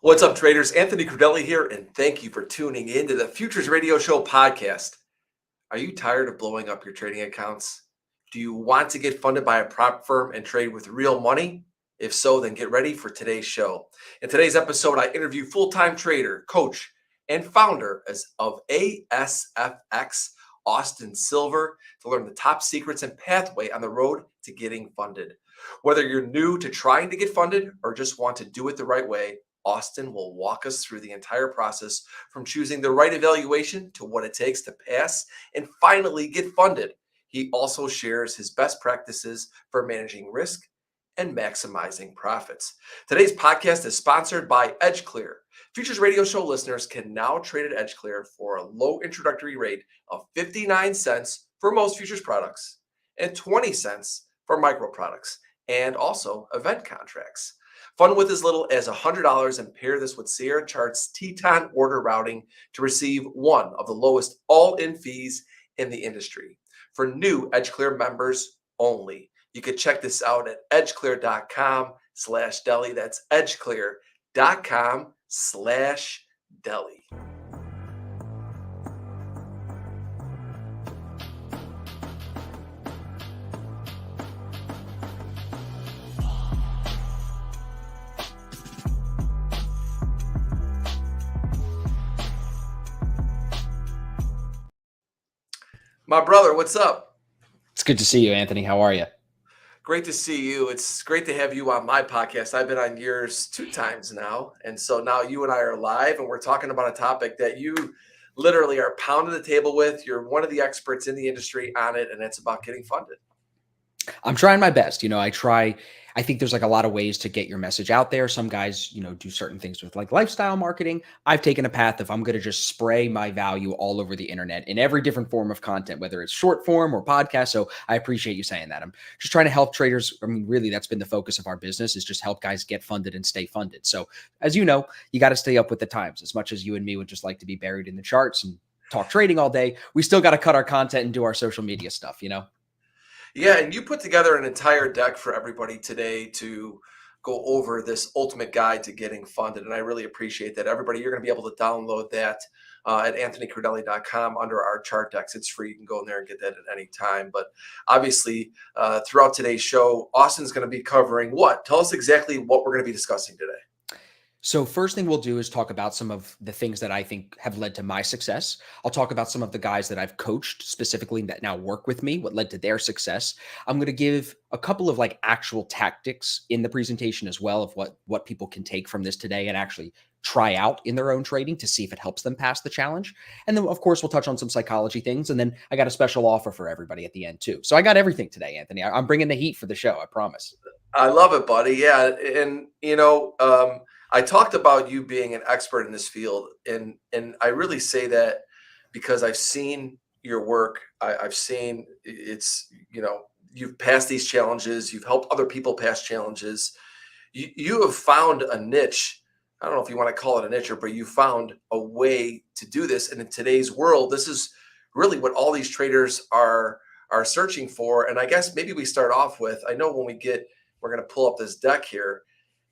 What's up, traders? Anthony Crudele here, and thank you for tuning in to the Futures Radio Show podcast. Are you tired of blowing up your trading accounts? Do you want to get funded by a prop firm and trade with real money? If so, then get ready for today's show. In today's episode, I interview full-time trader, coach, and founder of ASFX, Austin Silver, to learn the top secrets and pathway on the road to getting funded. Whether you're new to trying to get funded or just want to do it the right way, Austin will walk us through the entire process from choosing the right evaluation to what it takes to pass and finally get funded. He also shares his best practices for managing risk and maximizing profits. Today's podcast is sponsored by EdgeClear. Futures Radio Show listeners can now trade at EdgeClear for a low introductory rate of 59 cents for most futures products and 20 cents for micro products and also event contracts. Fund with as little as $100 and pair this with Sierra Chart's Teton order routing to receive one of the lowest all-in fees in the industry. For new EdgeClear members only. You can check this out at edgeclear.com/deli. That's edgeclear.com/deli. My brother, what's up? It's good to see you, Anthony. How are you? Great to see you. It's great to have you on my podcast. I've been on yours 2 times now. And so now you and I are live and we're talking about a topic that you literally are pounding the table with. You're one of the experts in the industry on it, and it's about getting funded. I'm trying my best. I think there's like a lot of ways to get your message out there. Some guys, do certain things with like lifestyle marketing. I've taken a path of I'm going to just spray my value all over the internet in every different form of content, whether it's short form or podcast. So I appreciate you saying that. I'm just trying to help traders. I mean, really, that's been the focus of our business, is just help guys get funded and stay funded. So as you know, you got to stay up with the times. As much as you and me would just like to be buried in the charts and talk trading all day, we still got to cut our content and do our social media stuff, Yeah, and you put together an entire deck for everybody today to go over this ultimate guide to getting funded. And I really appreciate that. Everybody, you're going to be able to download that at anthonycrudele.com under our chart decks. It's free. You can go in there and get that at any time. But obviously, throughout today's show, Austin's going to be covering what? Tell us exactly what we're going to be discussing today. So first thing we'll do is talk about some of the things that I think have led to my success. I'll talk about some of the guys that I've coached specifically that now work with me, what led to their success. I'm going to give a couple of like actual tactics in the presentation as well of what people can take from this today and actually try out in their own trading to see if it helps them pass the challenge. And then of course we'll touch on some psychology things. And then I got a special offer for everybody at the end too. So I got everything today, Anthony. I'm bringing the heat for the show. I promise. I love it, buddy. Yeah. And, I talked about you being an expert in this field, and I really say that because I've seen your work. I've seen you've passed these challenges. You've helped other people pass challenges. You have found a niche. I don't know if you want to call it a niche, but you found a way to do this. And in today's world, this is really what all these traders are searching for. And I guess maybe we start off with, I know we're going to pull up this deck here.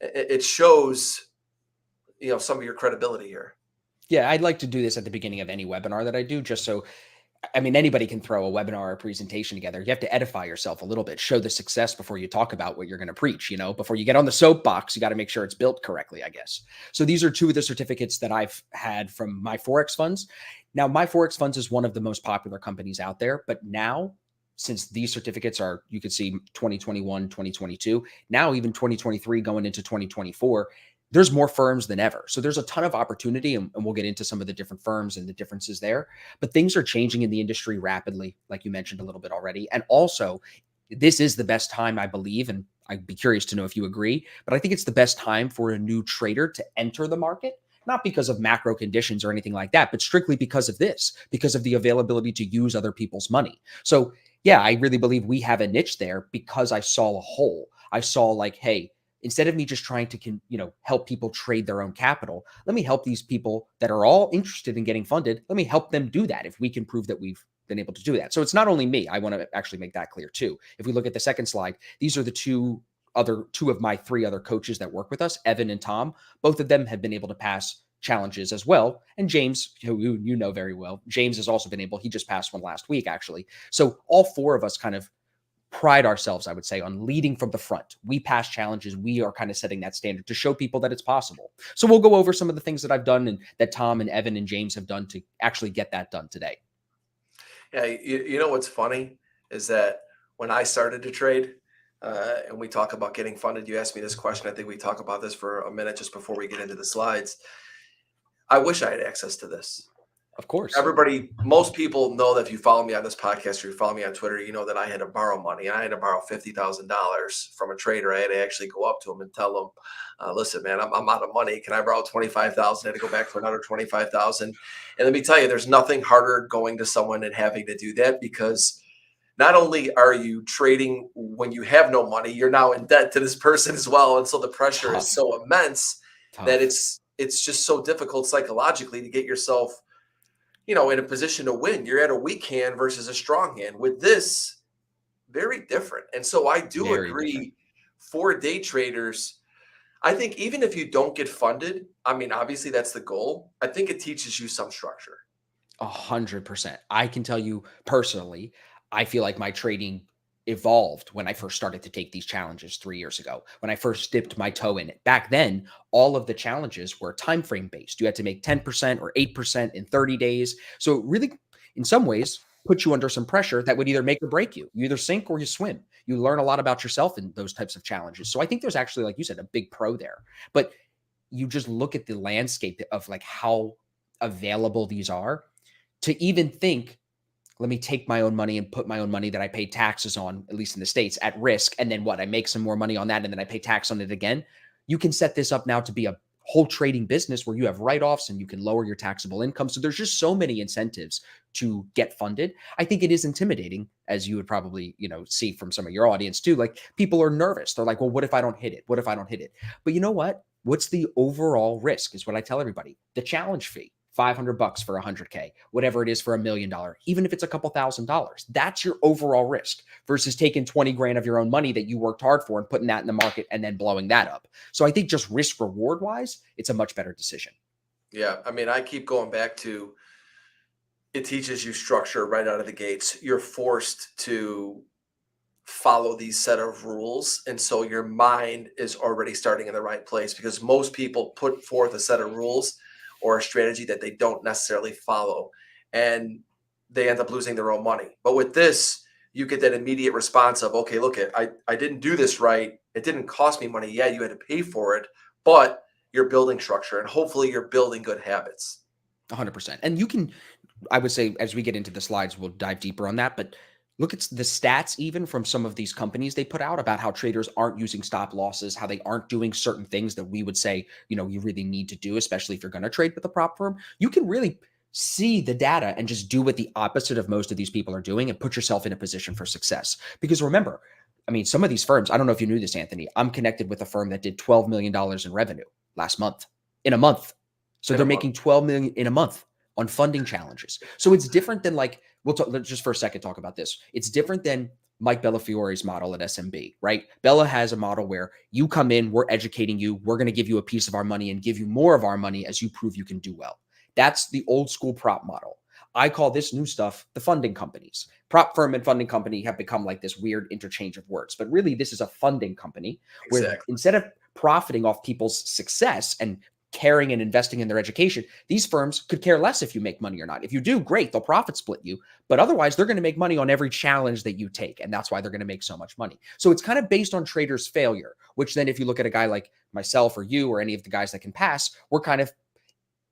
It shows, some of your credibility here. Yeah, I'd like to do this at the beginning of any webinar that I do, just so, anybody can throw a webinar or a presentation together. You have to edify yourself a little bit, show the success before you talk about what you're going to preach, before you get on the soapbox, you got to make sure it's built correctly, I guess. So these are 2 of the certificates that I've had from my Forex funds. Now, my Forex funds is one of the most popular companies out there, but now, since these certificates are, you could see 2021, 2022, now even 2023 going into 2024, there's more firms than ever. So there's a ton of opportunity, and we'll get into some of the different firms and the differences there. But things are changing in the industry rapidly, like you mentioned a little bit already. And also, this is the best time, I believe, and I'd be curious to know if you agree, but I think it's the best time for a new trader to enter the market. Not because of macro conditions or anything like that, but strictly because of this, because of the availability to use other people's money. So yeah, I really believe we have a niche there because I saw a hole. I saw like, hey, instead of me just trying to, help people trade their own capital, let me help these people that are all interested in getting funded. Let me help them do that if we can prove that we've been able to do that. So it's not only me. I want to actually make that clear too. If we look at the second slide, these are the 2 two of my three other coaches that work with us, Evan and Tom, both of them have been able to pass challenges as well. And James, who you know very well, James has also been able, he just passed one last week, actually. So all four of us kind of pride ourselves, I would say, on leading from the front. We pass challenges. We are kind of setting that standard to show people that it's possible. So we'll go over some of the things that I've done and that Tom and Evan and James have done to actually get that done today. Yeah, you know what's funny is that when I started to trade, and we talk about getting funded, you asked me this question. I think we talk about this for a minute just before we get into the slides. I wish I had access to this. Of course. Everybody, most people know that if you follow me on this podcast or you follow me on Twitter, you know that I had to borrow money. I had to borrow $50,000 from a trader. I had to actually go up to him and tell him, listen, man, I'm out of money. Can I borrow 25,000? I had to go back for another 25,000. And let me tell you, there's nothing harder going to someone and having to do that, because not only are you trading when you have no money, you're now in debt to this person as well. And so the pressure is so immense that it's just so difficult psychologically to get yourself, in a position to win. You're at a weak hand versus a strong hand. With this, very different. And so I do Very agree different. for day traders, I think even if you don't get funded, I mean, obviously that's the goal. I think it teaches you some structure. 100%. I can tell you personally, I feel like my trading evolved when I first started to take these challenges 3 years ago. When I first dipped my toe in it. Back then, all of the challenges were time frame based. You had to make 10% or 8% in 30 days. So it really, in some ways, put you under some pressure that would either make or break you. You either sink or you swim. You learn a lot about yourself in those types of challenges. So I think there's actually, like you said, a big pro there. But you just look at the landscape of like how available these are to even think, let me take my own money and put my own money that I pay taxes on, at least in the States, at risk. And then what? I make some more money on that and then I pay tax on it again. You can set this up now to be a whole trading business where you have write-offs and you can lower your taxable income. So there's just so many incentives to get funded. I think it is intimidating, as you would probably, see from some of your audience too. Like, people are nervous. They're like, well, what if I don't hit it? What if I don't hit it? But you know what? What's the overall risk is what I tell everybody. The challenge fee. $500 for 100K, whatever it is for $1 million, even if it's a couple $1,000s, that's your overall risk versus taking 20 grand of your own money that you worked hard for and putting that in the market and then blowing that up. So I think just risk reward wise, it's a much better decision. Yeah. I mean, I keep going back to, it teaches you structure right out of the gates. You're forced to follow these set of rules. And so your mind is already starting in the right place, because most people put forth a set of rules or a strategy that they don't necessarily follow, and they end up losing their own money. But with this, you get that immediate response of, okay, look, I didn't do this right. It didn't cost me money. Yeah, you had to pay for it, but you're building structure and hopefully you're building good habits. 100%. And you can, I would say, as we get into the slides, we'll dive deeper on that. But look at the stats even from some of these companies they put out about how traders aren't using stop losses, how they aren't doing certain things that we would say, you really need to do, especially if you're going to trade with a prop firm. You can really see the data and just do what the opposite of most of these people are doing and put yourself in a position for success. Because remember, I mean, some of these firms, I don't know if you knew this, Anthony, I'm connected with a firm that did $12 million in revenue last month, in a month. So they're making 12 million in a month on funding challenges. So it's different than, like, let's just for a second talk about this. It's different than Mike Bellafiore's model at SMB, right? Bella has a model where you come in, we're educating you, we're going to give you a piece of our money and give you more of our money as you prove you can do well. That's the old school prop model. I call this new stuff the funding companies. Prop firm and funding company have become like this weird interchange of words, but really this is a funding company where instead of profiting off people's success and caring and investing in their education, these firms could care less if you make money or not. If you do, great, they'll profit split you, but otherwise they're going to make money on every challenge that you take. And that's why they're going to make so much money. So it's kind of based on traders' failure, which then if you look at a guy like myself or you or any of the guys that can pass, we're kind of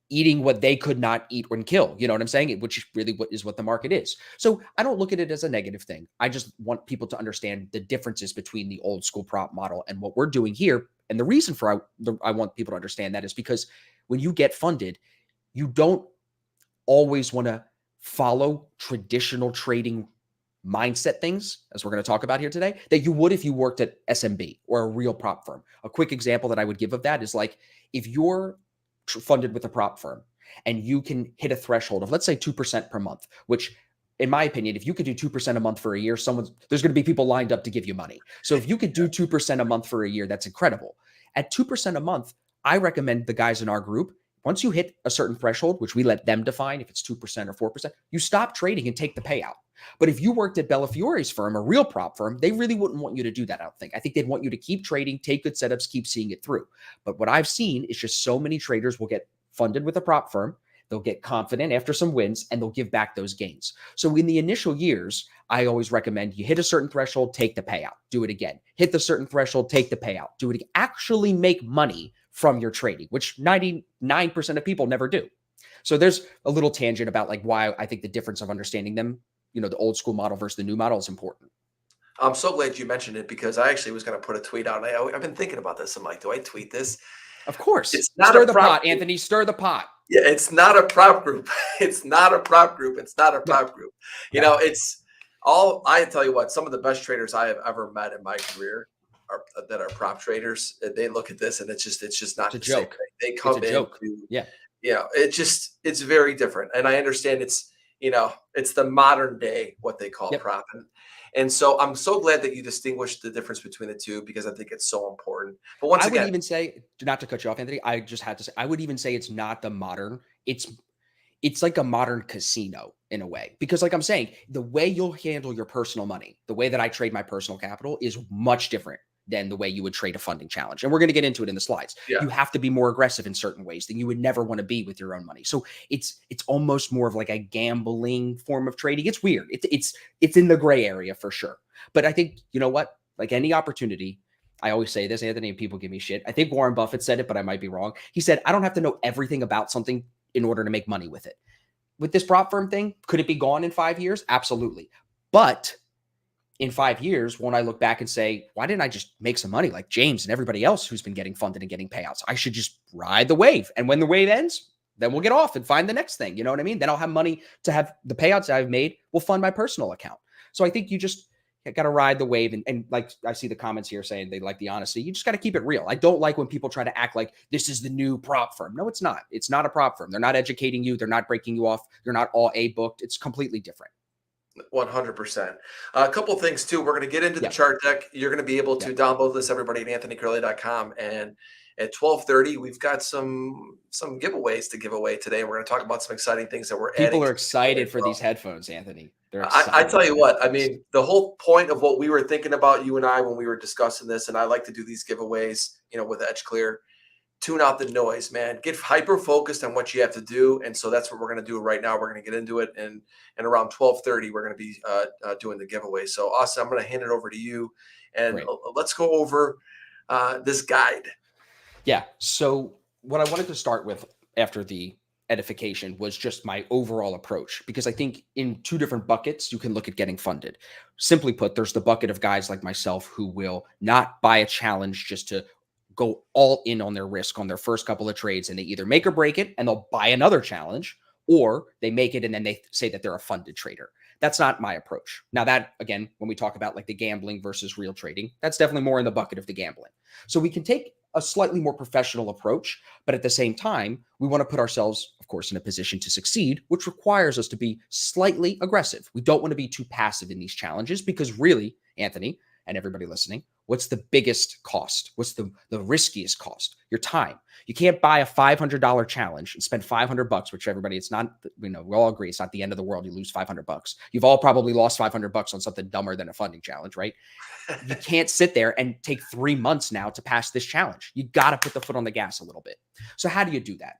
eating what they could not eat and kill. You know what I'm saying? Which really what the market is. So I don't look at it as a negative thing. I just want people to understand the differences between the old school prop model and what we're doing here. And the reason for I want people to understand that is because when you get funded, you don't always want to follow traditional trading mindset things, as we're going to talk about here today, that you would if you worked at SMB or a real prop firm. A quick example that I would give of that is, like, if you're funded with a prop firm and you can hit a threshold of, let's say, 2% per month, which in my opinion, if you could do 2% a month for a year, there's going to be people lined up to give you money. So if you could do 2% a month for a year, that's incredible. At 2% a month, I recommend the guys in our group, once you hit a certain threshold, which we let them define, if it's 2% or 4%, you stop trading and take the payout. But if you worked at Bellafiore's firm, a real prop firm, they really wouldn't want you to do that, I don't think. I think they'd want you to keep trading, take good setups, keep seeing it through. But what I've seen is just so many traders will get funded with a prop firm. They'll get confident after some wins and they'll give back those gains. So in the initial years, I always recommend you hit a certain threshold, take the payout, do it again. Hit the certain threshold, take the payout, do it again. Actually make money from your trading, which 99% of people never do. So there's a little tangent about like why I think the difference of understanding them, the old school model versus the new model is important. I'm so glad you mentioned it because I actually was going to put a tweet out. I've been thinking about this. I'm like, do I tweet this? Of course. It's not Stir a the prop pot, group. Anthony. Stir the pot. Yeah, it's not a prop group. It's not a prop group. It's not a prop group. It's all. I tell you what, some of the best traders I have ever met in my career that are prop traders. They look at this and it's just not It's a the same joke. thing. They come It's a in joke. to, Yeah. it's very different. And I understand it's the modern day, what they call prop. And so I'm so glad that you distinguished the difference between the two because I think it's so important. But once I again, would even say, not to cut you off, Anthony, I just had to say, I would even say it's not the modern. It's like a modern casino in a way, because like I'm saying, the way you'll handle your personal money, the way that I trade my personal capital is much different than the way you would trade a funding challenge. And we're going to get into it in the slides. Yeah. You have to be more aggressive in certain ways than you would never want to be with your own money. So it's almost more of like a gambling form of trading. It's weird. It's in the gray area for sure. But I think, you know what, like any opportunity, I always say this, Anthony, and people give me shit. I think Warren Buffett said it, but I might be wrong. He said, I don't have to know everything about something in order to make money with it. With this prop firm thing, could it be gone in 5 years? Absolutely. But in 5 years, won't I look back and say, why didn't I just make some money like James and everybody else who's been getting funded and getting payouts? I should just ride the wave. And when the wave ends, then we'll get off and find the next thing. You know what I mean? Then I'll have money to have the payouts I've made will fund my personal account. So I think you just got to ride the wave. And like I see the comments here saying they like the honesty. You just got to keep it real. I don't like when people try to act like this is the new prop firm. No, it's not. It's not a prop firm. They're not educating you. They're not breaking you off. They're not all A booked. It's completely different. 100%. A couple of things too. We're going to get into the chart deck. You're going to be able to download this, everybody, at anthonycurley.com. And at 12:30, we've got some giveaways to give away today. We're going to talk about some exciting things that we're adding. People are excited for these headphones, Anthony. I tell you what, I mean, the whole point of what we were thinking about, you and I, when we were discussing this, and I like to do these giveaways, with Edge Clear. Tune out the noise, man. Get hyper focused on what you have to do. And so that's what we're going to do right now. We're going to get into it. And around 12:30, we're going to be doing the giveaway. So Austin, I'm going to hand it over to you. And let's go over this guide. Yeah. So what I wanted to start with after the edification was just my overall approach, because I think in two different buckets, you can look at getting funded. Simply put, there's the bucket of guys like myself who will not buy a challenge just to go all in on their risk on their first couple of trades, and they either make or break it and they'll buy another challenge, or they make it and then they say that they're a funded trader. That's not my approach. Now that, again, when we talk about like the gambling versus real trading, that's definitely more in the bucket of the gambling. So we can take a slightly more professional approach, but at the same time, we want to put ourselves, of course, in a position to succeed, which requires us to be slightly aggressive. We don't want to be too passive in these challenges, because really, Anthony, and everybody listening, what's the biggest cost? What's the riskiest cost? Your time. You can't buy a $500 challenge and spend $500, which everybody, it's not, we all agree, it's not the end of the world. You lose $500. You've all probably lost $500 on something dumber than a funding challenge, right? You can't sit there and take 3 months now to pass this challenge. You got to put the foot on the gas a little bit. So how do you do that?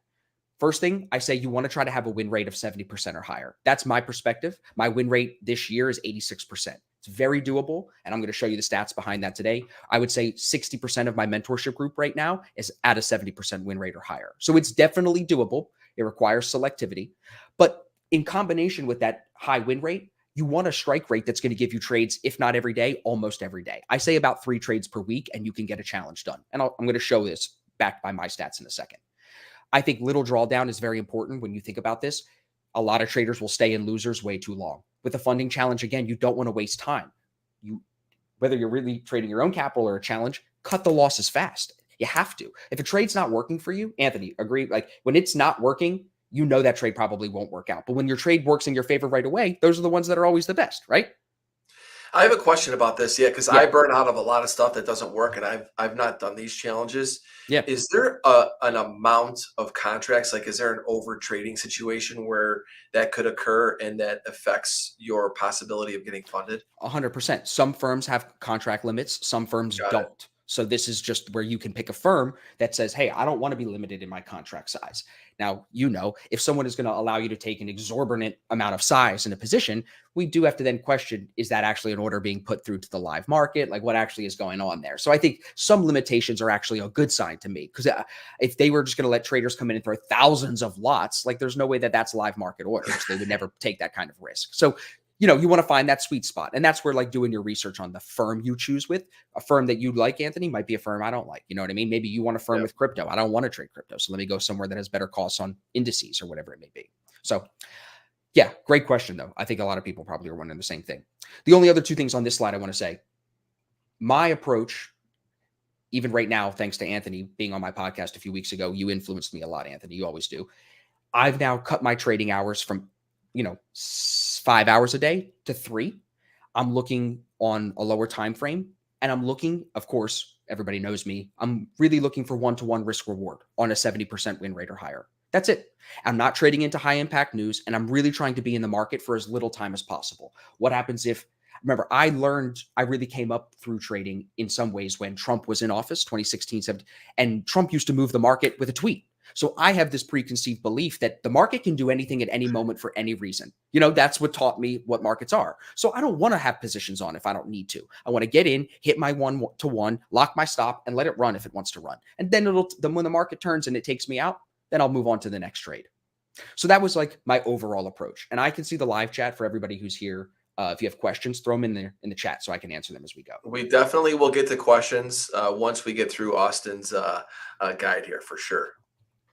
First thing, I say you want to try to have a win rate of 70% or higher. That's my perspective. My win rate this year is 86%. It's very doable, and I'm going to show you the stats behind that today. I would say 60% of my mentorship group right now is at a 70% win rate or higher. So it's definitely doable. It requires selectivity. But in combination with that high win rate, you want a strike rate that's going to give you trades, if not every day, almost every day. I say about 3 trades per week, and you can get a challenge done. And I'm going to show this backed by my stats in a second. I think little drawdown is very important when you think about this. A lot of traders will stay in losers way too long. With a funding challenge, again, you don't want to waste time. Whether you're really trading your own capital or a challenge, cut the losses fast. You have to. If a trade's not working for you, Anthony, agree, like when it's not working, you know that trade probably won't work out. But when your trade works in your favor right away, those are the ones that are always the best, right? I have a question about this, yeah, because I Yeah. burn out of a lot of stuff that doesn't work, and I've not done these challenges. Yeah. Is there an amount of contracts? Like, is there an over trading situation where that could occur and that affects your possibility of getting funded? 100%. Some firms have contract limits, some firms Got it. don't. So this is just where you can pick a firm that says, "Hey, I don't want to be limited in my contract size." Now, if someone is going to allow you to take an exorbitant amount of size in a position, we do have to then question, is that actually an order being put through to the live market? Like, what actually is going on there? So I think some limitations are actually a good sign to me, because if they were just going to let traders come in and throw thousands of lots, like, there's no way that that's live market orders. They would never take that kind of risk. So you want to find that sweet spot. And that's where, like, doing your research on the firm you choose with. A firm that you like, Anthony, might be a firm I don't like. You know what I mean? Maybe you want a firm Yeah. with crypto. I don't want to trade crypto. So let me go somewhere that has better costs on indices or whatever it may be. So yeah, great question though. I think a lot of people probably are wondering the same thing. The only other two things on this slide I want to say, my approach, even right now, thanks to Anthony being on my podcast a few weeks ago, you influenced me a lot, Anthony. You always do. I've now cut my trading hours from, 5 hours a day to 3. I'm looking on a lower time frame, and I'm looking, of course, everybody knows me. I'm really looking for one-to-one risk reward on a 70% win rate or higher. That's it. I'm not trading into high impact news, and I'm really trying to be in the market for as little time as possible. What happens if, remember, I really came up through trading in some ways when Trump was in office, 2016, 17, and Trump used to move the market with a tweet. So I have this preconceived belief that the market can do anything at any moment for any reason. That's what taught me what markets are. So I don't want to have positions on if I don't need to. I want to get in, hit my 1-to-1, lock my stop, and let it run if it wants to run. And then when the market turns and it takes me out, then I'll move on to the next trade. So that was like my overall approach. And I can see the live chat for everybody who's here. If you have questions, throw them in there in the chat so I can answer them as we go. We definitely will get to questions once we get through Austin's guide here for sure.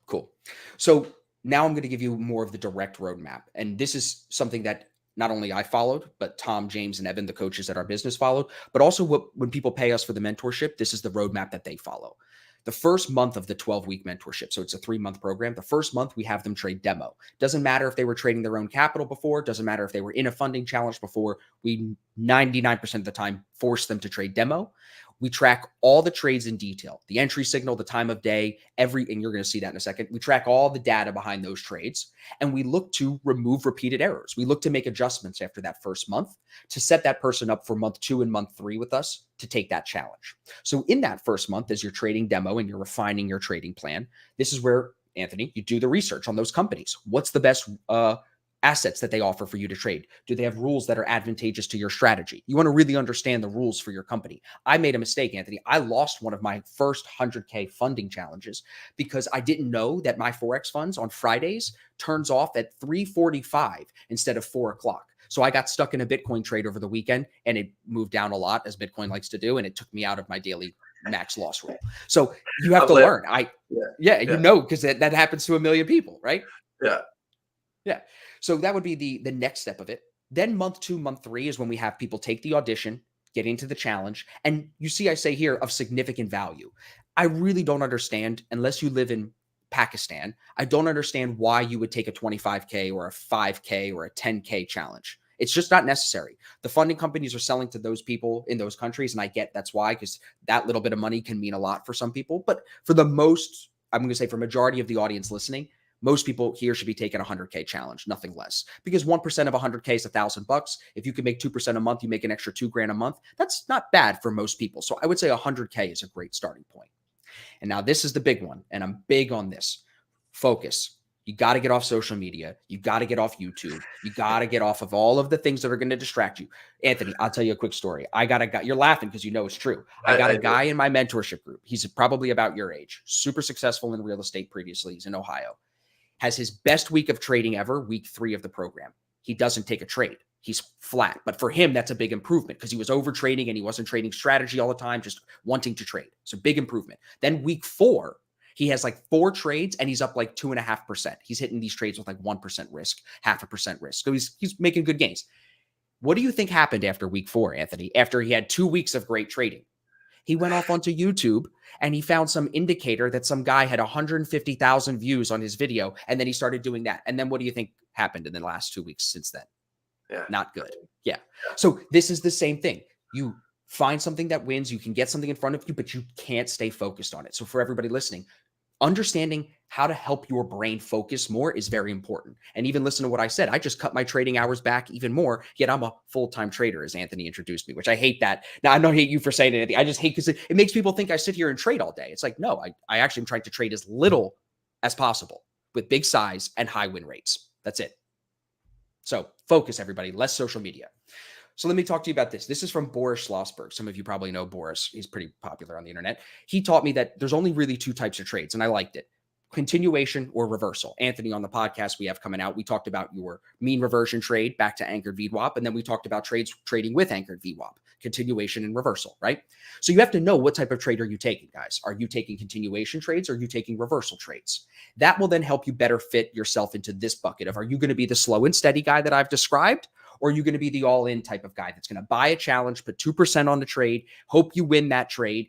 Cool. So now I'm going to give you more of the direct roadmap. And this is something that not only I followed, but Tom, James, and Evan, the coaches at our business, followed, but also when people pay us for the mentorship, this is the roadmap that they follow. The first month of the 12-week mentorship, so it's a 3-month program, the first month we have them trade demo. Doesn't matter if they were trading their own capital before, doesn't matter if they were in a funding challenge before, we 99% of the time force them to trade demo. We track all the trades in detail, the entry signal, the time of day, and you're going to see that in a second. We track all the data behind those trades, and we look to remove repeated errors. We look to make adjustments after that first month to set that person up for month 2 and month 3 with us to take that challenge. So in that first month, as you're trading demo and you're refining your trading plan, this is where, Anthony, you do the research on those companies. What's the best assets that they offer for you to trade? Do they have rules that are advantageous to your strategy? You want to really understand the rules for your company. I made a mistake, Anthony. I lost one of my first 100K funding challenges because I didn't know that my Forex funds on Fridays turns off at 3:45 instead of 4 o'clock. So I got stuck in a Bitcoin trade over the weekend, and it moved down a lot, as Bitcoin likes to do, and it took me out of my daily max loss rule. So you have to learn. Because that happens to a million people, right? Yeah. Yeah. So that would be the next step of it. Then month 2, month 3 is when we have people take the audition, get into the challenge. And you see, I say here, of significant value. I really don't understand, unless you live in Pakistan, I don't understand why you would take a 25K or a 5K or a 10K challenge. It's just not necessary. The funding companies are selling to those people in those countries. And I get that's why, because that little bit of money can mean a lot for some people. But for the most, I'm going to say for majority of the audience listening, most people here should be taking a 100K challenge, nothing less, because 1% of 100K is $1,000. If you can make 2% a month, you make an extra $2,000 a month. That's not bad for most people. So I would say 100K is a great starting point. And now this is the big one. And I'm big on this. Focus. You got to get off social media. You got to get off YouTube. You got to get off of all of the things that are going to distract you. Anthony, I'll tell you a quick story. I got a guy, you're laughing because you know it's true. I got a guy in my mentorship group. He's probably about your age, super successful in real estate previously. He's in Ohio. Has his best week of trading ever, week 3 of the program. He doesn't take a trade. He's flat. But for him, that's a big improvement because he was over trading and he wasn't trading strategy all the time, just wanting to trade. So big improvement. Then week 4, he has like 4 trades and he's up like 2.5%. He's hitting these trades with like 1% risk, 0.5% risk. So he's making good gains. What do you think happened after week 4, Anthony, after he had 2 weeks of great trading? He went off onto YouTube and he found some indicator that some guy had 150,000 views on his video. And then he started doing that. And then what do you think happened in the last 2 weeks since then? Yeah. Not good. Yeah. So this is the same thing. You find something that wins, you can get something in front of you, but you can't stay focused on it. So for everybody listening, understanding how to help your brain focus more is very important. And even listen to what I said. I just cut my trading hours back even more, yet I'm a full-time trader, as Anthony introduced me, which I hate that. Now, I don't hate you for saying anything. I just hate because it makes people think I sit here and trade all day. It's like, no, I actually am trying to trade as little as possible with big size and high win rates. That's it. So focus, everybody. Less social media. So let me talk to you about this. This is from Boris Schlossberg. Some of you probably know Boris. He's pretty popular on the internet. He taught me that there's only really two types of trades, and I liked it. Continuation or reversal. Anthony, on the podcast we have coming out, we talked about your mean reversion trade back to anchored VWAP, and then we talked about trading with anchored VWAP, continuation and reversal, right? So you have to know what type of trade are you taking, guys. Are you taking continuation trades or are you taking reversal trades? That will then help you better fit yourself into this bucket of, are you going to be the slow and steady guy that I've described? Or are you going to be the all-in type of guy that's going to buy a challenge, put 2% on the trade, hope you win that trade,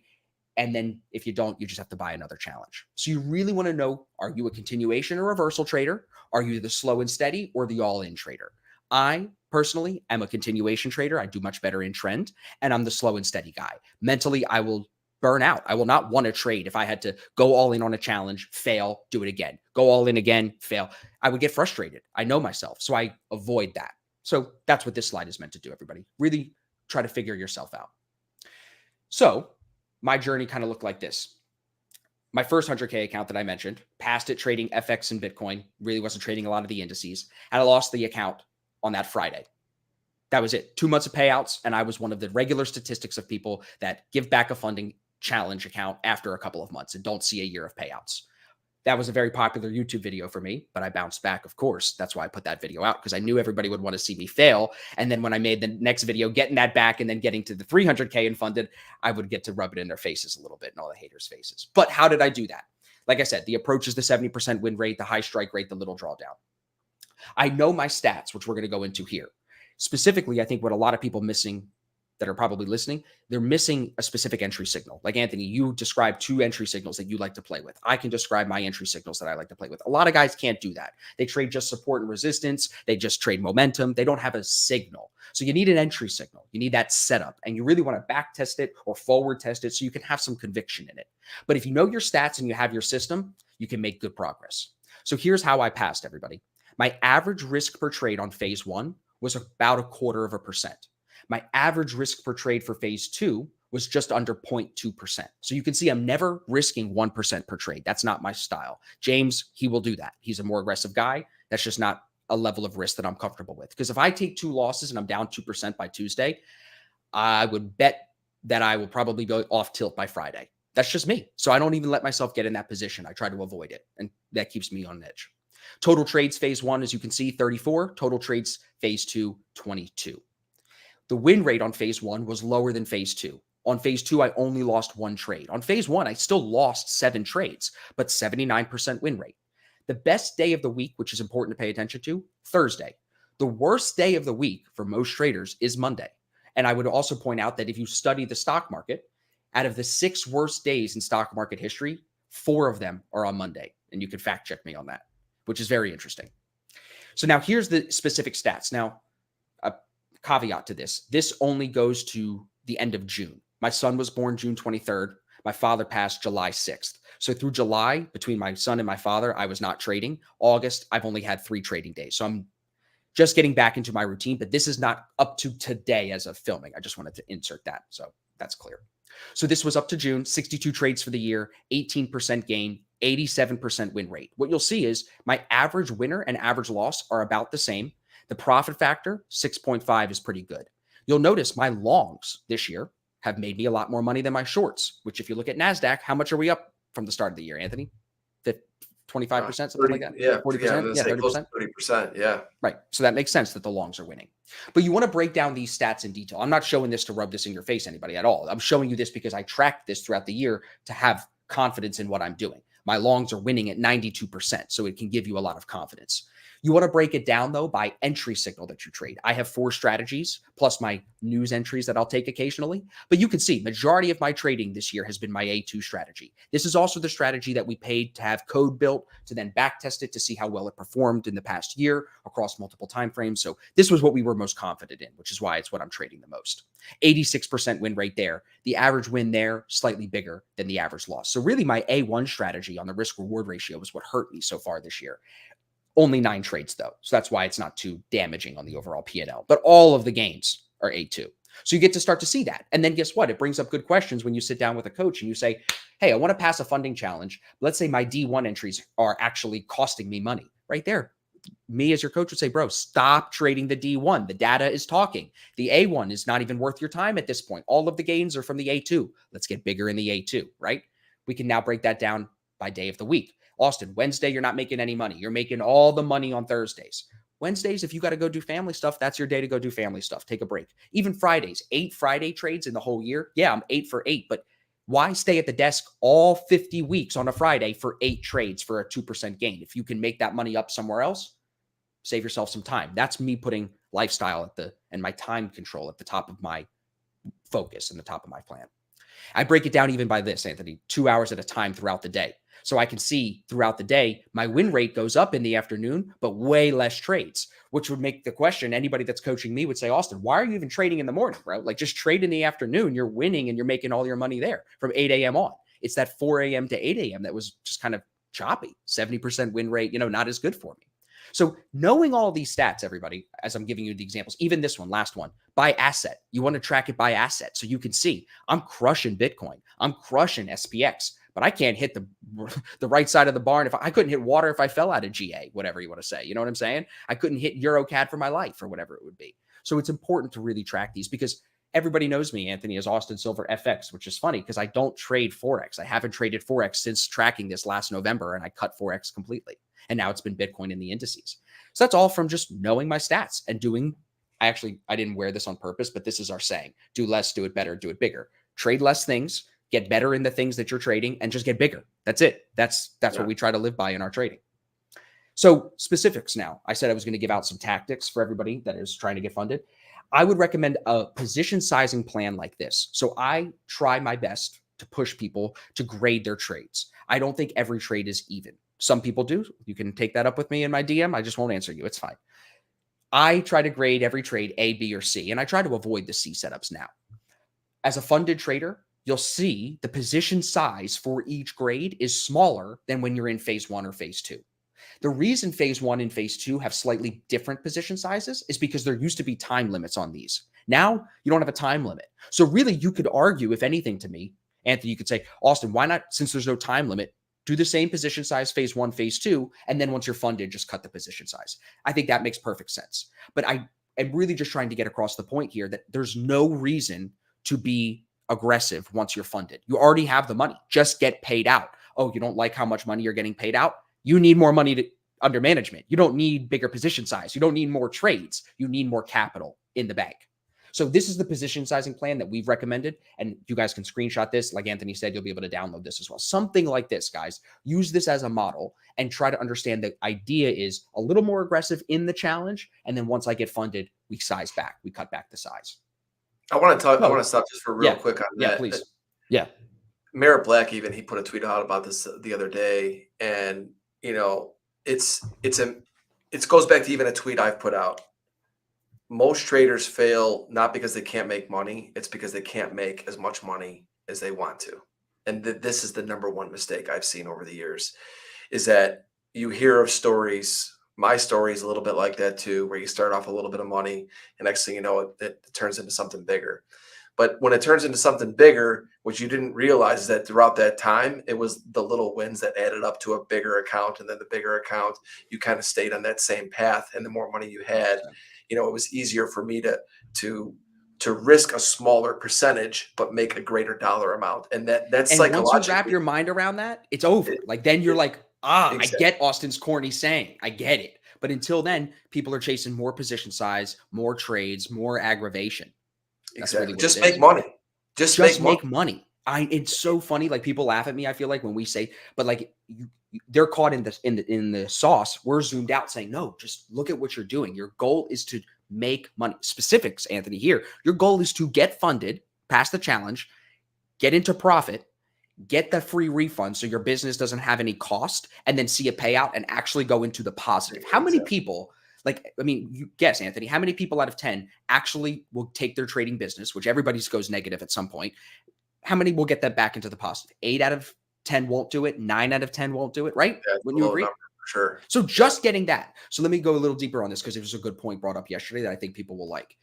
and then if you don't, you just have to buy another challenge. So you really want to know, are you a continuation or reversal trader? Are you the slow and steady or the all-in trader? I personally am a continuation trader. I do much better in trend, and I'm the slow and steady guy. Mentally, I will burn out. I will not want to trade if I had to go all in on a challenge, fail, do it again, go all in again, fail. I would get frustrated. I know myself, so I avoid that. So that's what this slide is meant to do, everybody. Really try to figure yourself out. So my journey kind of looked like this. My first 100K account that I mentioned, passed it trading FX and Bitcoin, really wasn't trading a lot of the indices, and I lost the account on that Friday. That was it. 2 months of payouts, and I was one of the regular statistics of people that give back a funding challenge account after a couple of months and don't see a year of payouts. That was a very popular YouTube video for me, but I bounced back, of course. That's why I put that video out, because I knew everybody would want to see me fail. And then when I made the next video, getting that back and then getting to the 300K and funded, I would get to rub it in their faces a little bit and all the haters' faces. But how did I do that? Like I said, the approach is the 70% win rate, the high strike rate, the little drawdown. I know my stats, which we're going to go into here. Specifically, I think what a lot of people missing that are probably listening, they're missing a specific entry signal. Like Anthony, you described 2 entry signals that you like to play with. I can describe my entry signals that I like to play with. A lot of guys can't do that. They trade just support and resistance. They just trade momentum. They don't have a signal. So you need an entry signal. You need that setup, and you really want to back test it or forward test it so you can have some conviction in it. But if you know your stats and you have your system, you can make good progress. So here's how I passed, everybody. My average risk per trade on phase 1 was about 0.25%. My average risk per trade for phase 2 was just under 0.2%. So you can see I'm never risking 1% per trade. That's not my style. James, he will do that. He's a more aggressive guy. That's just not a level of risk that I'm comfortable with. Because if I take 2 losses and I'm down 2% by Tuesday, I would bet that I will probably go off tilt by Friday. That's just me. So I don't even let myself get in that position. I try to avoid it. And that keeps me on edge. Total trades phase 1, as you can see, 34. Total trades phase 2, 22. The win rate on phase 1 was lower than phase 2. On phase 2, I only lost 1 trade. On phase 1, I still lost 7 trades, but 79% win rate. The best day of the week, which is important to pay attention to, Thursday. The worst day of the week for most traders is Monday. And I would also point out that if you study the stock market, out of the 6 worst days in stock market history, 4 of them are on Monday. And you can fact check me on that, which is very interesting. So now here's the specific stats. Now, a caveat to this. This only goes to the end of June. My son was born June 23rd. My father passed July 6th. So through July, between my son and my father, I was not trading. August, I've only had 3 trading days. So I'm just getting back into my routine, but this is not up to today as of filming. I just wanted to insert that. So that's clear. So this was up to June, 62 trades for the year, 18% gain, 87% win rate. What you'll see is my average winner and average loss are about the same. The profit factor, 6.5, is pretty good. You'll notice my longs this year have made me a lot more money than my shorts, which if you look at NASDAQ, how much are we up from the start of the year, Anthony? 25%, something 30, like that? Yeah, 40%? Yeah, 30%? 30%, yeah. Right. So that makes sense that the longs are winning. But you want to break down these stats in detail. I'm not showing this to rub this in your face, anybody, at all. I'm showing you this because I tracked this throughout the year to have confidence in what I'm doing. My longs are winning at 92%, so it can give you a lot of confidence. You want to break it down though by entry signal that you trade. I have 4 strategies plus my news entries that I'll take occasionally, but you can see majority of my trading this year has been my A2 strategy. This is also the strategy that we paid to have code built to then back test it to see how well it performed in the past year across multiple timeframes. So this was what we were most confident in, which is why it's what I'm trading the most. 86% win rate there. The average win there slightly bigger than the average loss. So really my A1 strategy on the risk reward ratio is what hurt me so far this year. Only 9 trades though. So that's why it's not too damaging on the overall P&L. But all of the gains are A2. So you get to start to see that. And then guess what? It brings up good questions when you sit down with a coach and you say, hey, I want to pass a funding challenge. Let's say my D1 entries are actually costing me money. Right there. Me as your coach would say, bro, stop trading the D1. The data is talking. The A1 is not even worth your time at this point. All of the gains are from the A2. Let's get bigger in the A2, right? We can now break that down by day of the week. Austin, Wednesday, you're not making any money. You're making all the money on Thursdays. Wednesdays, if you got to go do family stuff, that's your day to go do family stuff. Take a break. Even Fridays, 8 Friday trades in the whole year. Yeah, I'm 8 for 8, but why stay at the desk all 50 weeks on a Friday for 8 trades for a 2% gain? If you can make that money up somewhere else, save yourself some time. That's me putting lifestyle and my time control at the top of my focus and the top of my plan. I break it down even by this, Anthony, 2 hours at a time throughout the day. So I can see throughout the day, my win rate goes up in the afternoon, but way less trades, which would make the question, anybody that's coaching me would say, Austin, why are you even trading in the morning, bro? Like just trade in the afternoon. You're winning and you're making all your money there from 8 a.m. on. It's that 4 a.m. to 8 a.m. that was just kind of choppy, 70% win rate, not as good for me. So knowing all these stats, everybody, as I'm giving you the examples, even this one, last one, by asset, you want to track it by asset. So you can see I'm crushing Bitcoin. I'm crushing SPX, but I can't hit the right side of the barn. If I couldn't hit water if I fell out of GA, whatever you want to say, you know what I'm saying? I couldn't hit EuroCAD for my life or whatever it would be. So it's important to really track these because everybody knows me, Anthony, as Austin Silver FX, which is funny because I don't trade Forex. I haven't traded Forex since tracking this last November and I cut Forex completely. And now it's been Bitcoin in the indices. So that's all from just knowing my stats and doing, I didn't wear this on purpose, but this is our saying, do less, do it better, do it bigger. Trade less things, get better in the things that you're trading and just get bigger. That's it. That's what we try to live by in our trading. So specifics now, I said I was going to give out some tactics for everybody that is trying to get funded. I would recommend a position sizing plan like this. So I try my best to push people to grade their trades. I don't think every trade is even. Some people do. You can take that up with me in my DM. I just won't answer you. It's fine. I try to grade every trade A, B, or C, and I try to avoid the C setups now. As a funded trader, you'll see the position size for each grade is smaller than when you're in phase 1 or phase 2. The reason phase 1 and phase 2 have slightly different position sizes is because there used to be time limits on these. Now you don't have a time limit. So really you could argue, if anything to me, Anthony, you could say, Austin, why not, since there's no time limit, do the same position size phase 1, phase 2, and then once you're funded, just cut the position size. I think that makes perfect sense. But I am really just trying to get across the point here that there's no reason to be aggressive once you're funded. You already have the money. Just get paid out. Oh, you don't like how much money you're getting paid out? You need more money under management. You don't need bigger position size. You don't need more trades. You need more capital in the bank. So this is the position sizing plan that we've recommended. And you guys can screenshot this. Like Anthony said, you'll be able to download this as well. Something like this, guys. Use this as a model and try to understand the idea is a little more aggressive in the challenge. And then once I get funded, we size back. We cut back the size. I want to stop just for real quick on that. Yeah, please. Yeah. Merritt Black, even he put a tweet out about this the other day. And, it goes back to even a tweet I've put out. Most traders fail not because they can't make money. It's because they can't make as much money as they want to. And this is the number one mistake I've seen over the years is that you hear of stories. My story is a little bit like that too, where you start off a little bit of money and next thing you know, it turns into something bigger. But when it turns into something bigger, what you didn't realize is that throughout that time, it was the little wins that added up to a bigger account. And then the bigger account, you kind of stayed on that same path. And the more money you had, it was easier for me to risk a smaller percentage, but make a greater dollar amount. And that's psychologically. Once you wrap your mind around that, it's over. Then you're like, exactly. I get Austin's corny saying. I get it. But until then, people are chasing more position size, more trades, more aggravation. That's exactly. Really just make money. Just make money. It's so funny. Like people laugh at me. I feel like when we say, but like they're caught in the sauce. We're zoomed out saying, no, just look at what you're doing. Your goal is to make money. Specifics, Anthony. Here, your goal is to get funded, pass the challenge, get into profit, get the free refund so your business doesn't have any cost, and then see a payout and actually go into the positive. How many people? Like, I mean, you guess, Anthony, how many people out of 10 actually will take their trading business, which everybody's goes negative at some point? How many will get that back into the positive? 8 out of 10 won't do it. 9 out of 10 won't do it, right? That's a Wouldn't you low agree? number for sure. So just getting that. So let me go a little deeper on this because it was a good point brought up yesterday that I think people will like.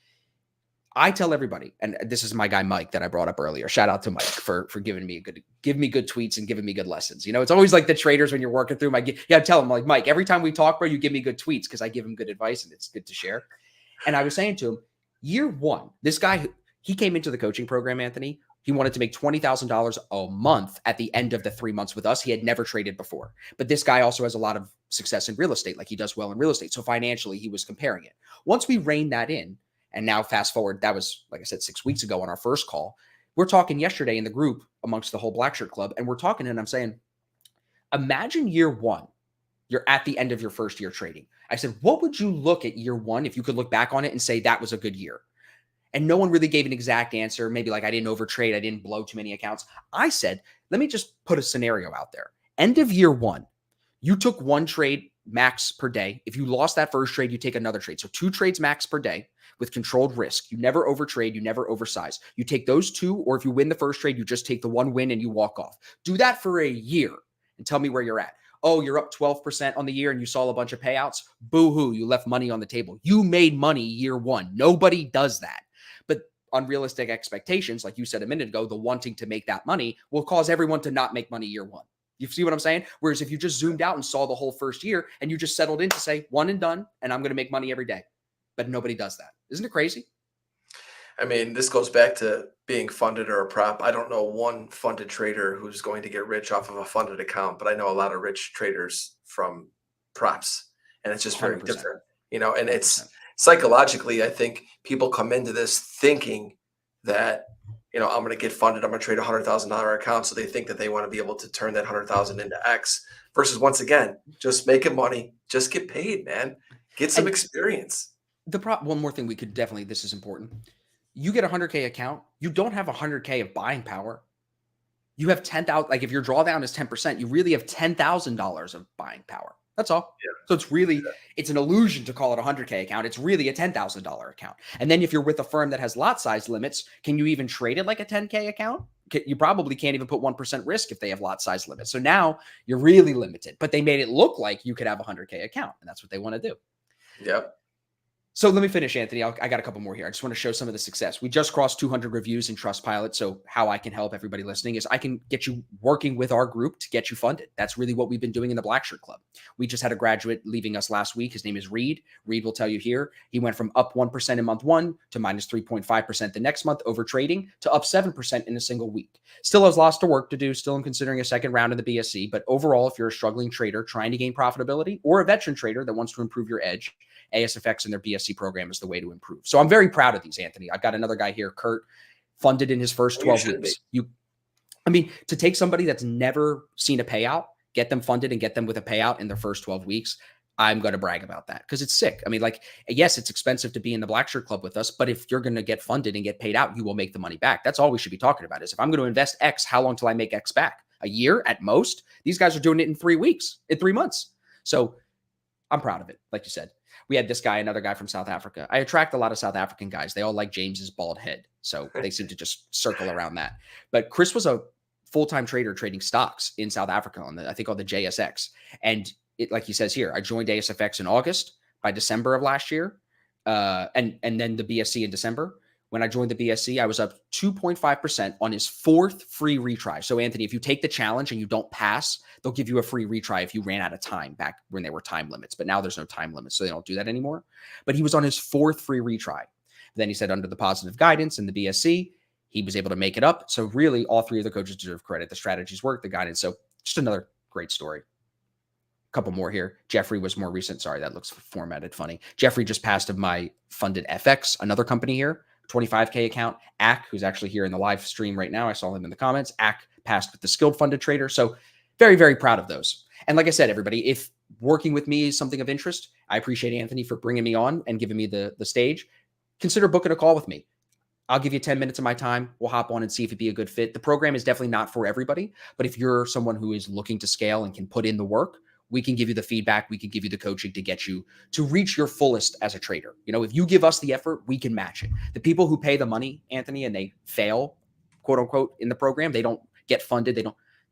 I tell everybody, and this is my guy Mike that I brought up earlier. Shout out to Mike for giving me good tweets and giving me good lessons. You know, it's always like the traders when you're working through I tell him like, Mike, every time we talk, bro, you give me good tweets because I give him good advice and it's good to share. And I was saying to him, year one, this guy, he came into the coaching program, Anthony. He wanted to make $20,000 a month at the end of the 3 months with us. He had never traded before. But this guy also has a lot of success in real estate. Like he does well in real estate. So financially, he was comparing it. Once we reined that in, and now fast forward, that was, like I said, 6 weeks ago on our first call. We're talking yesterday in the group amongst the whole Black Shirt Club. And we're talking and I'm saying, imagine year one, you're at the end of your first year trading. I said, what would you look at year one if you could look back on it and say that was a good year? And no one really gave an exact answer. Maybe like I didn't overtrade. I didn't blow too many accounts. I said, let me just put a scenario out there. End of year one, you took one trade max per day. If you lost that first trade, you take another trade. So 2 trades max per day with controlled risk. You never overtrade. You never oversize. You take those 2, or if you win the first trade, you just take the 1 win and you walk off. Do that for a year and tell me where you're at. Oh, you're up 12% on the year and you saw a bunch of payouts. Boo-hoo, you left money on the table. You made money year one. Nobody does that. But unrealistic expectations, like you said a minute ago, the wanting to make that money will cause everyone to not make money year one. You see what I'm saying? Whereas if you just zoomed out and saw the whole first year and you just settled in to say one and done, and I'm going to make money every day. But nobody does that. Isn't it crazy? I mean, this goes back to being funded or a prop. I don't know one funded trader who's going to get rich off of a funded account, but I know a lot of rich traders from props, and it's just very 100%. different, you know, and it's 100%. psychologically, I think people come into this thinking that, you know, I'm going to get funded. I'm going to trade $100,000 account. So they think that they want to be able to turn that 100,000 into X versus once again, just making money, just get paid, man, get some And experience. one more thing we could definitely, this is important. You get a 100K account. You don't have 100K of buying power. You have 10,000. Like if your drawdown is 10%, you really have $10,000 of buying power. That's all. Yeah. So it's really, it's an illusion to call it a 100K account. It's really a $10,000 account. And then if you're with a firm that has lot size limits, can you even trade it like a 10K account? You probably can't even put 1% risk if they have lot size limits. So now you're really limited, but they made it look like you could have a 100K account, and that's what they want to do. Yep. So let me finish, Anthony. I got a couple more here. I just want to show some of the success. We just crossed 200 reviews in Trustpilot. So how I can help everybody listening is I can get you working with our group to get you funded. That's really what we've been doing in the Black Shirt Club. We just had a graduate leaving us last week. His name is Reed. Reed will tell you here. He went from up 1% in month 1 to minus 3.5% the next month over trading to up 7% in a single week. Still has lots of work to do. Still, I'm considering a second round in the BSC. But overall, if you're a struggling trader trying to gain profitability or a veteran trader that wants to improve your edge, ASFX and their BSC program is the way to improve. So I'm very proud of these, Anthony. I've got another guy here, Kurt, funded in his first 12 weeks. I mean, to take somebody that's never seen a payout, get them funded and get them with a payout in their first 12 weeks, I'm going to brag about that because it's sick. I mean, like, yes, it's expensive to be in the Black Shirt Club with us, but if you're going to get funded and get paid out, you will make the money back. That's all we should be talking about is if I'm going to invest X, how long till I make X back? A year at most? These guys are doing it in 3 weeks, in 3 months. So I'm proud of it. Like you said, we had this guy, another guy from South Africa. I attract a lot of South African guys. They all like James's bald head. So they seem to just circle around that. But Chris was a full-time trader trading stocks in South Africa on I think on the JSX. And it, like he says here, I joined ASFX in August. By December of last year, and then the BSC in December. When I joined the BSC, I was up 2.5% on his 4th free retry. So Anthony, if you take the challenge and you don't pass, they'll give you a free retry if you ran out of time back when there were time limits. But now there's no time limits, so they don't do that anymore. But he was on his 4th free retry. Then he said under the positive guidance and the BSC, he was able to make it up. So really, all 3 of the coaches deserve credit. The strategies work, the guidance. So just another great story. Couple more here. Jeffrey was more recent. Sorry, that looks formatted funny. Jeffrey just passed of my funded FX, another company here. 25K account. Ack, who's actually here in the live stream right now, I saw him in the comments. Ack passed with the skilled funded trader. So very, very proud of those. And like I said, everybody, if working with me is something of interest, I appreciate Anthony for bringing me on and giving me the stage. Consider booking a call with me. I'll give you 10 minutes of my time. We'll hop on and see if it'd be a good fit. The program is definitely not for everybody, but if you're someone who is looking to scale and can put in the work, we can give you the feedback. We can give you the coaching to get you to reach your fullest as a trader. If you give us the effort, we can match it. The people who pay the money, Anthony, and they fail, quote unquote, in the program, they don't get funded.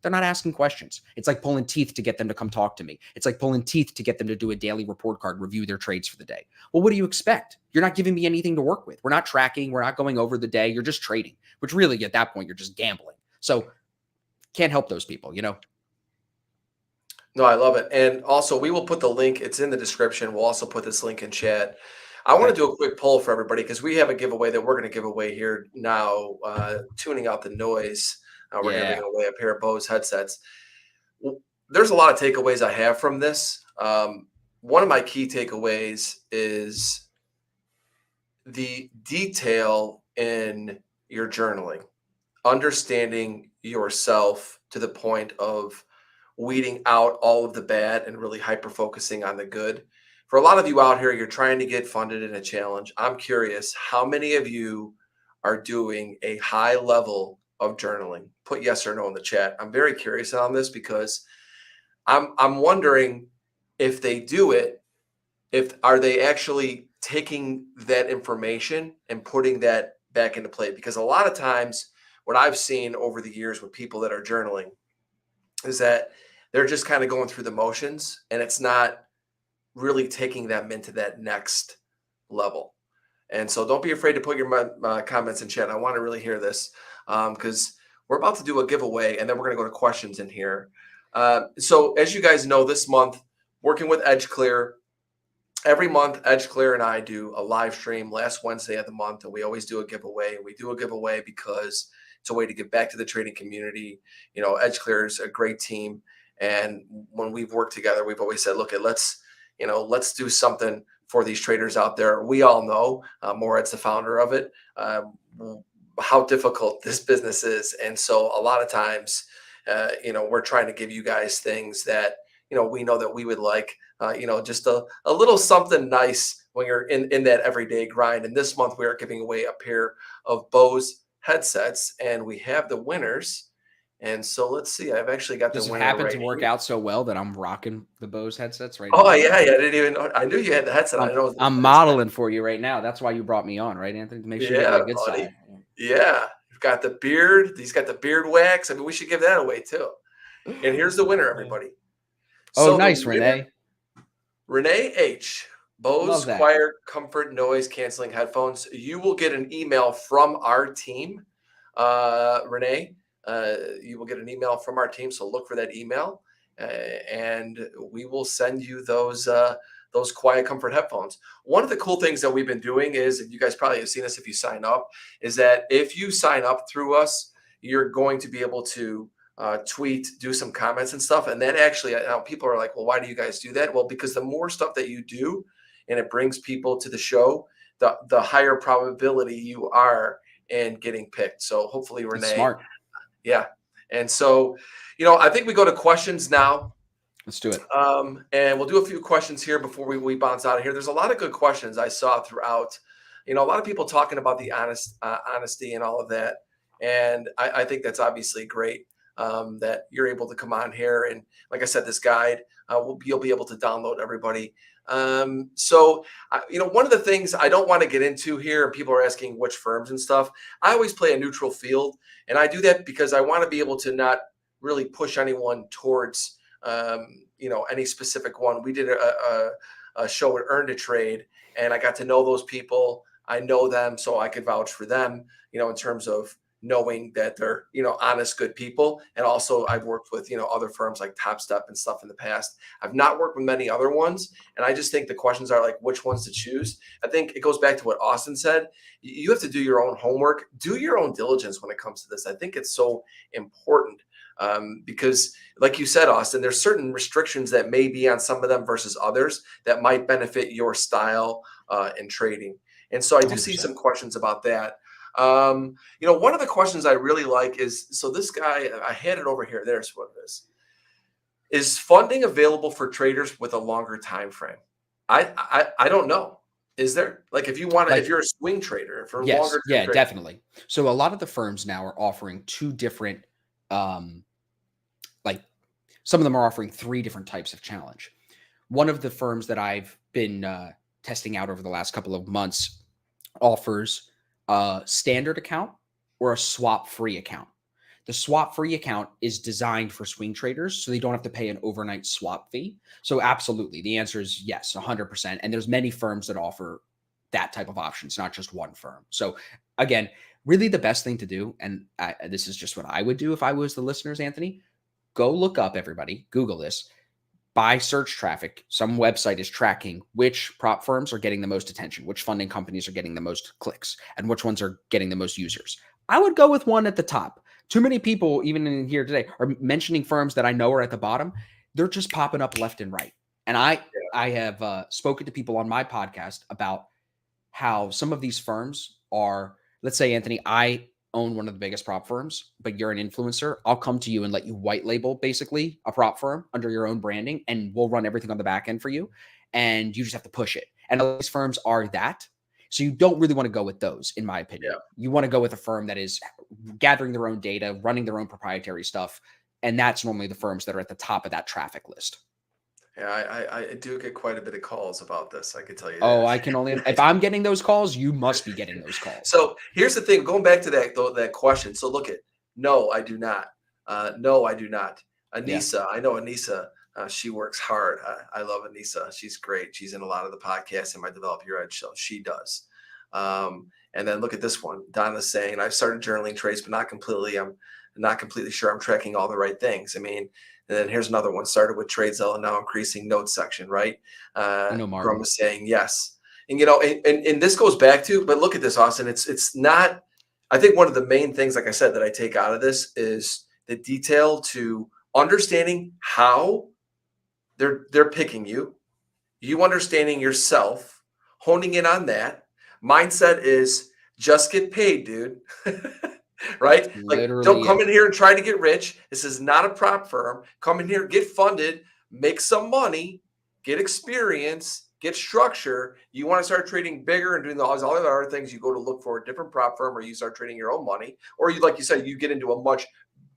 They're not asking questions. It's like pulling teeth to get them to come talk to me. It's like pulling teeth to get them to do a daily report card, review their trades for the day. Well, what do you expect? You're not giving me anything to work with. We're not tracking. We're not going over the day. You're just trading, which really at that point, you're just gambling. So can't help those people, No, I love it. And also, we will put the link. It's in the description. We'll also put this link in chat. I want to do a quick poll for everybody because we have a giveaway that we're going to give away here now, tuning out the noise. We're going to give away a pair of Bose headsets. There's a lot of takeaways I have from this. One of my key takeaways is the detail in your journaling, understanding yourself to the point of weeding out all of the bad and really hyper focusing on the good. For a lot of you out here, you're trying to get funded in a challenge. I'm curious, how many of you are doing a high level of journaling? Put yes or no in the chat. I'm very curious on this because I'm wondering if they do it, are they actually taking that information and putting that back into play? Because a lot of times what I've seen over the years with people that are journaling is that they're just kind of going through the motions and it's not really taking them into that next level. And so don't be afraid to put your comments in chat. I want to really hear this because we're about to do a giveaway and then we're going to go to questions in here. So as you guys know, this month, working with EdgeClear, every month, EdgeClear and I do a live stream last Wednesday of the month, and we always do a giveaway. We do a giveaway because it's a way to give back to the trading community. EdgeClear is a great team. And when we've worked together, we've always said, look, let's do something for these traders out there. We all know, Morad's the founder of it, how difficult this business is. And so a lot of times, we're trying to give you guys things that, we know that we would like, just a little something nice when you're in that everyday grind. And this month we are giving away a pair of Bose headsets and we have the winners. And so let's see. I've actually got the winner. Does it happen to work out so well that I'm rocking the Bose headsets right now? Oh yeah, I didn't even know. I knew you had the headset. I'm modeling for you right now. That's why you brought me on, right, Anthony? To make sure you get my good side. Yeah, you've got the beard. He's got the beard wax. I mean, we should give that away too. And here's the winner, everybody. So nice, Renee. Renee H. Bose Quiet Comfort Noise Canceling Headphones. You will get an email from our team, Renee. You will get an email from our team, so look for that email, and we will send you those Quiet Comfort headphones. One of the cool things that we've been doing is, and you guys probably have seen this if you sign up, is that if you sign up through us, you're going to be able to tweet, do some comments and stuff. And that actually, people are like, well, why do you guys do that? Well, because the more stuff that you do and it brings people to the show, the higher probability you are in getting picked. So hopefully, Renee. That's smart. Yeah. And so, I think we go to questions now. Let's do it. And we'll do a few questions here before we bounce out of here. There's a lot of good questions I saw throughout, a lot of people talking about the honesty and all of that. And I think that's obviously great that you're able to come on here. And like I said, this guide, you'll be able to download everybody. So, one of the things I don't want to get into here, and people are asking which firms and stuff, I always play a neutral field. And I do that because I want to be able to not really push anyone towards, any specific one. We did a show at Earned a Trade, and I got to know those people. I know them, so I could vouch for them, in terms of knowing that they're, honest, good people. And also I've worked with, other firms like Top Step and stuff in the past. I've not worked with many other ones. And I just think the questions are like, which ones to choose? I think it goes back to what Austin said. You have to do your own homework, do your own diligence when it comes to this. I think it's so important because like you said, Austin, there's certain restrictions that may be on some of them versus others that might benefit your style in trading. And so I do see 100%. some questions about that. One of the questions I really like is, so this guy, I had it over here. There's what it is. Is funding available for traders with a longer time frame? I don't know. Is there? Like if you want to, if Like, you're a swing trader for yes, longer term yeah, trading. definitely. So a lot of the firms now are offering two different, um, like some of them are offering three different types of challenge. One of the firms that I've been testing out over the last couple of months offers a standard account or a swap free account. The swap free account is designed for swing traders so they don't have to pay an overnight swap fee. So absolutely, the answer is yes, 100%. And there's many firms that offer that type of options, not just one firm. So again, really the best thing to do, and this is just what I would do if I was the listeners, Anthony, go look up, everybody, Google this, by search traffic. Some website is tracking which prop firms are getting the most attention, which funding companies are getting the most clicks, and which ones are getting the most users. I would go with one at the top. Too many people, even in here today, are mentioning firms that I know are at the bottom. They're just popping up left and right. And I have spoken to people on my podcast about how some of these firms are, let's say, Anthony, I own one of the biggest prop firms, but you're an influencer. I'll come to you and let you white label basically a prop firm under your own branding, and we'll run everything on the back end for you. And you just have to push it. And these firms are that. So you don't really want to go with those, in my opinion. Yeah. You want to go with a firm that is gathering their own data, running their own proprietary stuff. And that's normally the firms that are at the top of that traffic list. Yeah, I do get quite a bit of calls about this. I can tell you Oh, that. I can only, if I'm getting those calls, you must be getting those calls. So here's the thing. Going back to that question. So look at no, I do not. No, I do not. Yeah. Anissa, I know Anissa. She works hard. I love Anissa. She's great. She's in a lot of the podcasts in my Develop Your Edge show. She does. And then look at this one. Donna's saying, I've started journaling trades, but not completely. I'm not completely sure I'm tracking all the right things. I mean, and then here's another one. Started with TradeZella and now increasing notes section, right? I know Grum Martin. is saying yes. And and this goes back to, but look at this, Austin. It's not. I think one of the main things, like I said, that I take out of this is the detail to understanding how they're picking you, you understanding yourself, honing in on that. Mindset is just get paid, dude. That's Right? Like, don't literally come it. in here and try to get rich. This is not a prop firm. Come in here, get funded, make some money, get experience, get structure. You want to start trading bigger and doing all the other things, you go to look for a different prop firm, or you start trading your own money, or you, like you said, you get into a much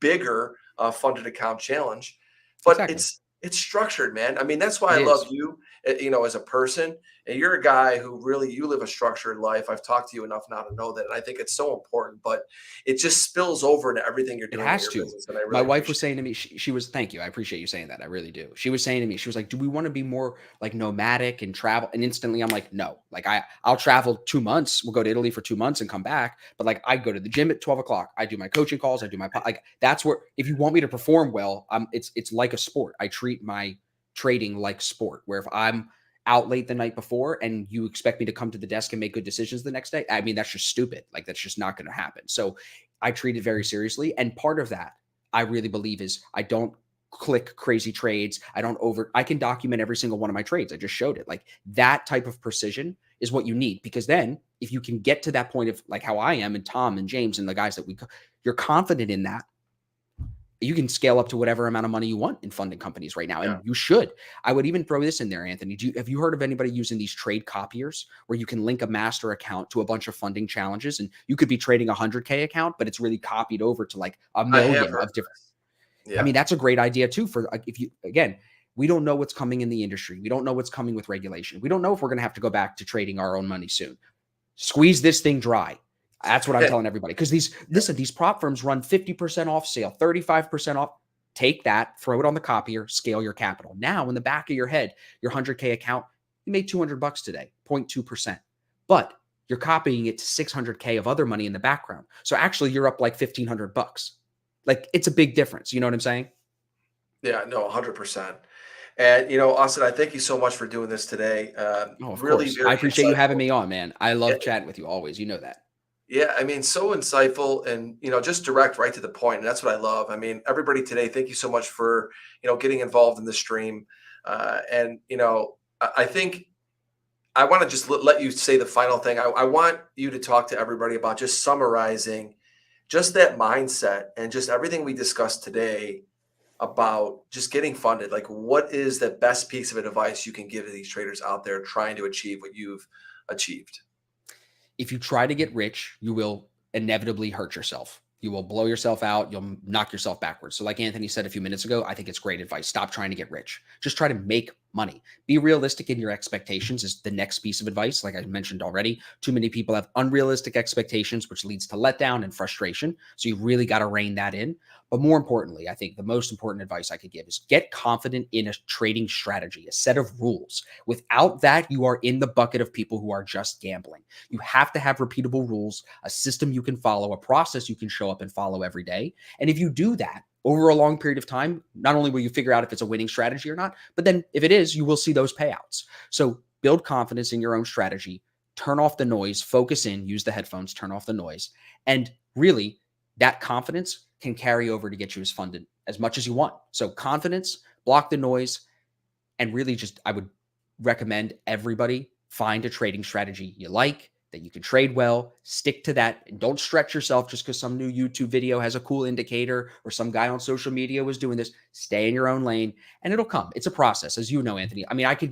bigger funded account challenge. But Exactly. it's structured, man. I mean, that's why It I love is. you, as a person. And you're a guy who really, you live a structured life. I've talked to you enough now to know that. And I think it's so important, but it just spills over into everything you're It doing in has your to. business. And I My really wife was appreciate saying to me, she was, thank you. I appreciate you saying that. I really do. She was saying to me, she was like, do we want to be more like nomadic and travel? And instantly I'm like, no, like I'll travel 2 months. We'll go to Italy for 2 months and come back. But like, I go to the gym at 12 o'clock. I do my coaching calls. I do my, like, that's where, if you want me to perform well, it's like a sport. I treat my trading like sport, where if I'm out late the night before and you expect me to come to the desk and make good decisions the next day, I mean, that's just stupid. Like, that's just not going to happen. So I treat it very seriously. And part of that, I really believe, is I don't click crazy trades. I can document every single one of my trades. I just showed it. Like, that type of precision is what you need, because then if you can get to that point of like how I am, and Tom and James and the guys that you're confident in that, you can scale up to whatever amount of money you want in funding companies right now. it. Yeah. And you should. I would even throw this in there, Anthony. Have you heard of anybody using these trade copiers where you can link a master account to a bunch of funding challenges, and you could be trading a 100K account, but it's really copied over to like a I have million heard of of different. this. I Yeah. mean, that's a great idea too. For like, if you, again, we don't know what's coming in the industry. We don't know what's coming with regulation. We don't know if we're going to have to go back to trading our own money soon. Squeeze this thing dry. That's what I'm telling everybody. Because these prop firms run 50% off sale, 35% off. Take that, throw it on the copier, scale your capital. Now, in the back of your head, your 100K account, you made $200 today, 0.2%. But you're copying it to 600K of other money in the background. So actually, you're up like $1,500. Like, it's a big difference. You know what I'm saying? Yeah, no, 100%. And, Austin, I thank you so much for doing this today. Oh, of Really course. I very appreciate you having insightful. me on, man. I love chatting with you always. You know that. Yeah, I mean, so insightful and, just direct, right to the point. And that's what I love. I mean, everybody today, thank you so much for, getting involved in the stream. And, I think I want to just let you say the final thing. I want you to talk to everybody about just summarizing just that mindset and just everything we discussed today about just getting funded. Like, what is the best piece of advice you can give to these traders out there trying to achieve what you've achieved? If you try to get rich, you will inevitably hurt yourself. You will blow yourself out. You'll knock yourself backwards. So, like Anthony said a few minutes ago, I think it's great advice. Stop trying to get rich. Just try to make money. Be realistic in your expectations is the next piece of advice. Like I mentioned already, too many people have unrealistic expectations, which leads to letdown and frustration. So you really got to rein that in. But more importantly, I think the most important advice I could give is get confident in a trading strategy, a set of rules. Without that, you are in the bucket of people who are just gambling. You have to have repeatable rules, a system you can follow, a process you can show up and follow every day. And if you do that over a long period of time, not only will you figure out if it's a winning strategy or not, but then if it is, you will see those payouts. So build confidence in your own strategy, turn off the noise, focus in, use the headphones, turn off the noise. And really, that confidence can carry over to get you as funded as much as you want. So confidence, block the noise, and really just, I would recommend everybody find a trading strategy you like, that you can trade well, stick to that, and don't stretch yourself just because some new YouTube video has a cool indicator or some guy on social media was doing this. Stay in your own lane and it'll come. It's a process, as you know, Anthony. I mean, I could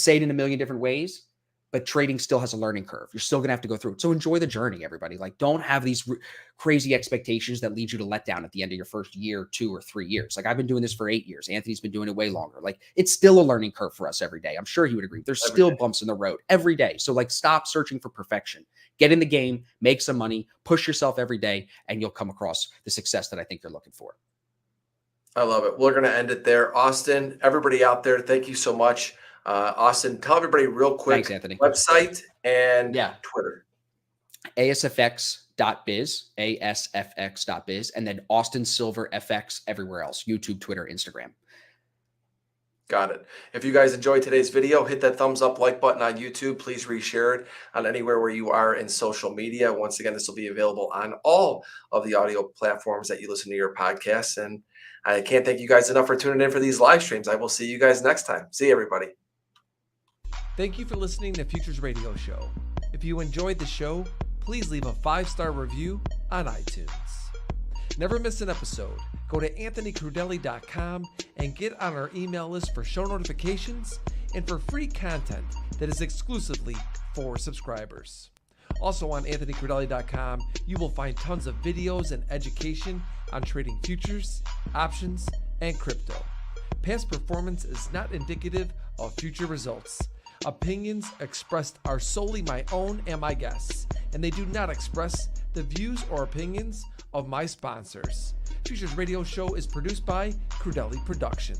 say it in a million different ways, but trading still has a learning curve. You're still going to have to go through it. So enjoy the journey, everybody. Like, don't have these crazy expectations that lead you to let down at the end of your first year, 2 or 3 years. Like, I've been doing this for 8 years. Anthony's been doing it way longer. Like, it's still a learning curve for us every day. I'm sure he would agree. There's still bumps in the road every day. So like, stop searching for perfection. Get in the game, make some money, push yourself every day, and you'll come across the success that I think you're looking for. I love it. We're going to end it there. Austin, everybody out there, thank you so much. Austin, tell everybody real quick, Thanks, Anthony. website and Yeah. Twitter. ASFX.biz, ASFX.biz, and then Austin Silver FX everywhere else, YouTube, Twitter, Instagram. Got it. If you guys enjoyed today's video, hit that thumbs up, like button on YouTube. Please reshare it on anywhere where you are in social media. Once again, this will be available on all of the audio platforms that you listen to your podcasts. And I can't thank you guys enough for tuning in for these live streams. I will see you guys next time. See you, everybody. Thank you for listening to Futures Radio Show. If you enjoyed the show, please leave a 5-star review on iTunes. Never miss an episode. Go to anthonycrudele.com and get on our email list for show notifications and for free content that is exclusively for subscribers. Also on anthonycrudele.com, you will find tons of videos and education on trading futures, options, and crypto. Past performance is not indicative of future results. Opinions expressed are solely my own and my guests, and they do not express the views or opinions of my sponsors. Futures Radio Show is produced by Crudele Productions.